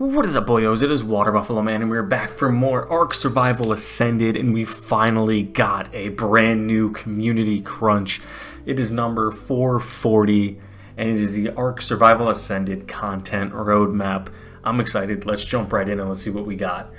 What is up, boyos? It is Water Buffalo Man, and we're back for more ARK Survival Ascended, and we finally got a brand new community crunch. It is number 440, and it is the ARK Survival Ascended content roadmap. I'm excited. Let's jump right in and let's see what we got.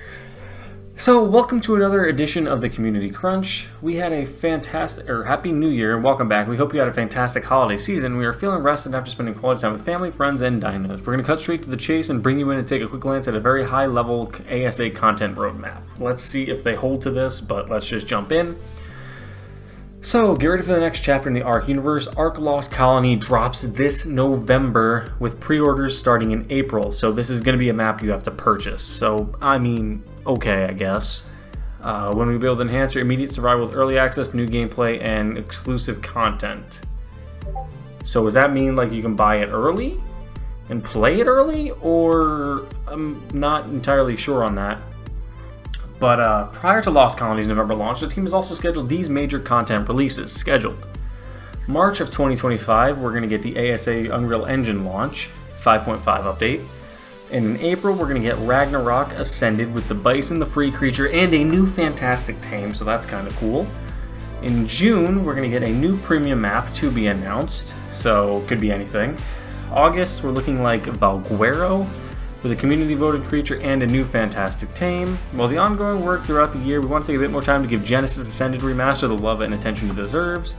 So, welcome to another edition of the Community Crunch. We had a fantastic, Happy New Year, and welcome back. We hope you had a fantastic holiday season. We are feeling rested after spending quality time with family, friends, and dinos. We're going to cut straight to the chase and bring you in and take a quick glance at a very high-level ASA content roadmap. Let's see if they hold to this, but let's just jump in. So, get ready for the next chapter in the ARK universe. ARK Lost Colony drops this November with pre-orders starting in April. So this is going to be a map you have to purchase. So, I mean, okay, I guess. When we build enhance your immediate survival with early access to new gameplay and exclusive content. So does that mean like you can buy it early and play it early? Or I'm not entirely sure on that. But prior to Lost Colony's November launch, the team has also scheduled these major content releases. Scheduled March of 2025, we're going to get the ASA Unreal Engine launch, 5.5 update. And in April, we're going to get Ragnarok Ascended with the Bison, the Free Creature, and a new Fantastic Tame, so that's kind of cool. In June, we're going to get a new premium map to be announced, so could be anything. August, we're looking like Valguero, with a community-voted creature and a new Fantastic Tame. While the ongoing work throughout the year, we want to take a bit more time to give Genesis Ascended Remaster the love and attention it deserves.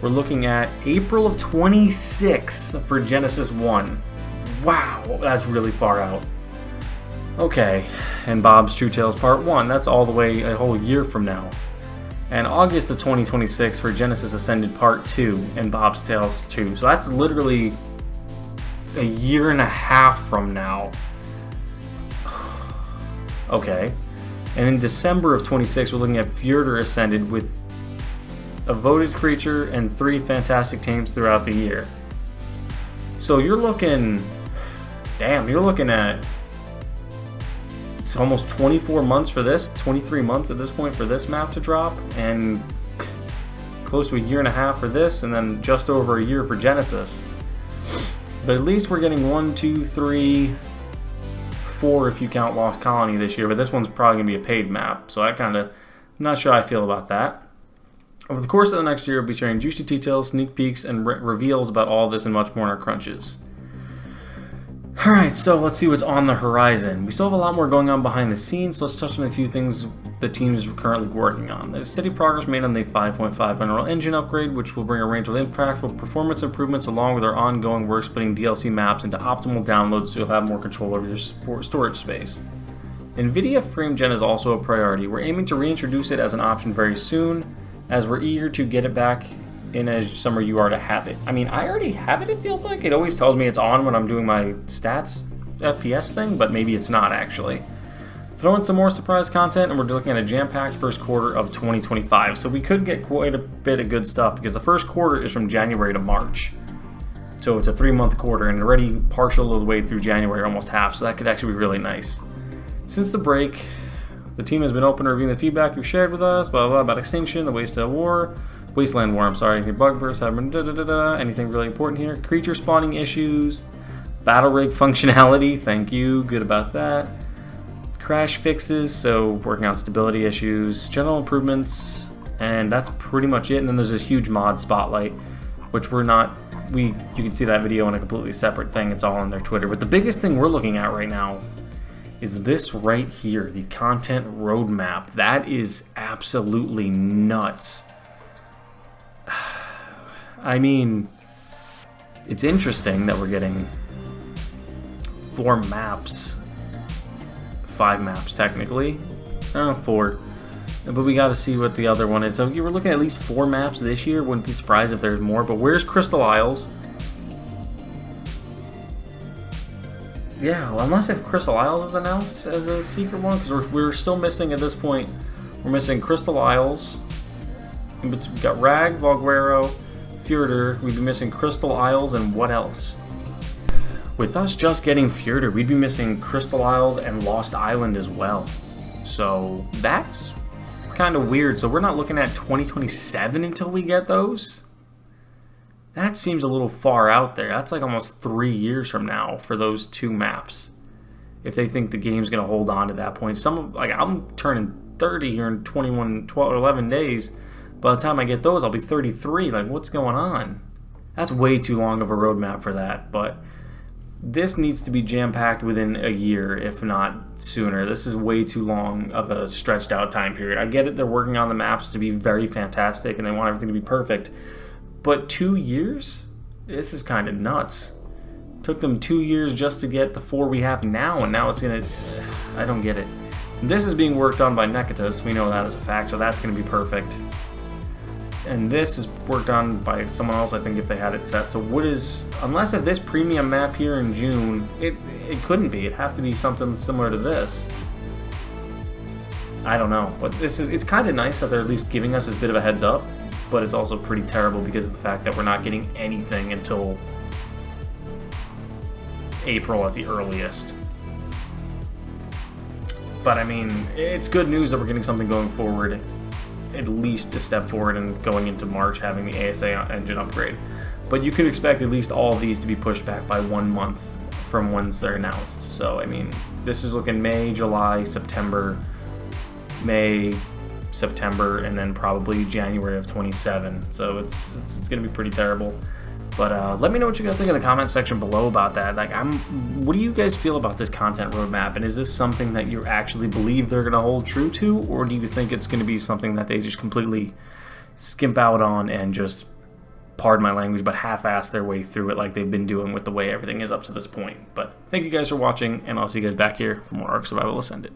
We're looking at April of 26 for Genesis 1. Wow, that's really far out. Okay, and Bob's True Tales Part 1, that's all the way a whole year from now. And August of 2026 for Genesis Ascended Part 2 and Bob's Tales 2. So that's literally a year and a half from now. Okay. And in December of 26, we're looking at Fjordur Ascended with a voted creature and 3 Fantastic Tames throughout the year. So you're looking... Damn, you're looking at... It's almost 24 months for this, 23 months at this point for this map to drop, and close to a year and a half for this, and then just over a year for Genesis. But at least we're getting 1, 2, 3, 4 if you count Lost Colony this year, but this one's probably going to be a paid map, so I'm not sure how I feel about that. Over the course of the next year, we'll be sharing juicy details, sneak peeks, and reveals about all this and much more in our crunches. Alright, so let's see what's on the horizon. We still have a lot more going on behind the scenes, so let's touch on a few things the team is currently working on. There's steady progress made on the 5.5 Unreal Engine upgrade, which will bring a range of impactful performance improvements along with our ongoing work splitting DLC maps into optimal downloads so you'll have more control over your storage space. NVIDIA Frame Gen is also a priority. We're aiming to reintroduce it as an option very soon, as we're eager to get it back in as summer you are to have it. I mean, I already have it, it feels like. It always tells me it's on when I'm doing my stats FPS thing, but maybe it's not actually. Throw in some more surprise content, and we're looking at a jam-packed first quarter of 2025. So we could get quite a bit of good stuff, because the first quarter is from January to March. So it's a 3-month quarter, and already partial of the way through January, almost half, so that could actually be really nice. Since the break, the team has been open to reviewing the feedback you've shared with us, blah, blah, blah, about Extinction, the Wasteland War, I'm sorry, any bug bursts, anything really important here. Creature spawning issues, battle rig functionality, thank you, good about that. Crash fixes, so working on stability issues, general improvements, and that's pretty much it. And then there's this huge mod spotlight, which you can see that video on a completely separate thing, it's all on their Twitter. But the biggest thing we're looking at right now is this right here, the content roadmap. That is absolutely nuts. I mean, it's interesting that we're getting 4 maps, 5 maps technically, 4, but we got to see what the other one is. So we're looking at least 4 maps this year. Wouldn't be surprised if there's more. But where's Crystal Isles? Yeah, well, unless if Crystal Isles is announced as a secret one, because we're still missing at this point. We're missing Crystal Isles. We've got Rag, Valguero, Fjordur. We'd be missing Crystal Isles, and what else? With us just getting Fjordur, we'd be missing Crystal Isles and Lost Island as well. So that's kind of weird. So we're not looking at 2027 until we get those? That seems a little far out there. That's like almost 3 years from now for those 2 maps. if they think the game's going to hold on to that point. I'm turning 30 here in 12 or 11 days. By the time I get those, I'll be 33. Like, what's going on? That's way too long of a roadmap for that, but this needs to be jam-packed within a year, if not sooner. This is way too long of a stretched out time period. I get it, they're working on the maps to be very fantastic and they want everything to be perfect, but 2 years? This is kind of nuts. Took them 2 years just to get the 4 we have now, and now it's gonna... I don't get it. This is being worked on by Nekatos, we know that as a fact, so that's gonna be perfect. And this is worked on by someone else, I think, if they had it set. So what is... Unless if this premium map here in June, it couldn't be. It'd have to be something similar to this. I don't know. But this is... It's kind of nice that they're at least giving us this bit of a heads up, but it's also pretty terrible because of the fact that we're not getting anything until April at the earliest. But I mean, it's good news that we're getting something going forward, at least a step forward, and going into March having the ASA engine upgrade. But you could expect at least all of these to be pushed back by 1 month from once they're announced. So I mean, this is looking May, July, September, May, September, and then probably January of 27. So it's going to be pretty terrible. But let me know what you guys think in the comment section below about that. Like, what do you guys feel about this content roadmap? And is this something that you actually believe they're going to hold true to? Or do you think it's going to be something that they just completely skimp out on and just, pardon my language, but half-ass their way through it like they've been doing with the way everything is up to this point? But thank you guys for watching, and I'll see you guys back here for more ARK Survival Ascended.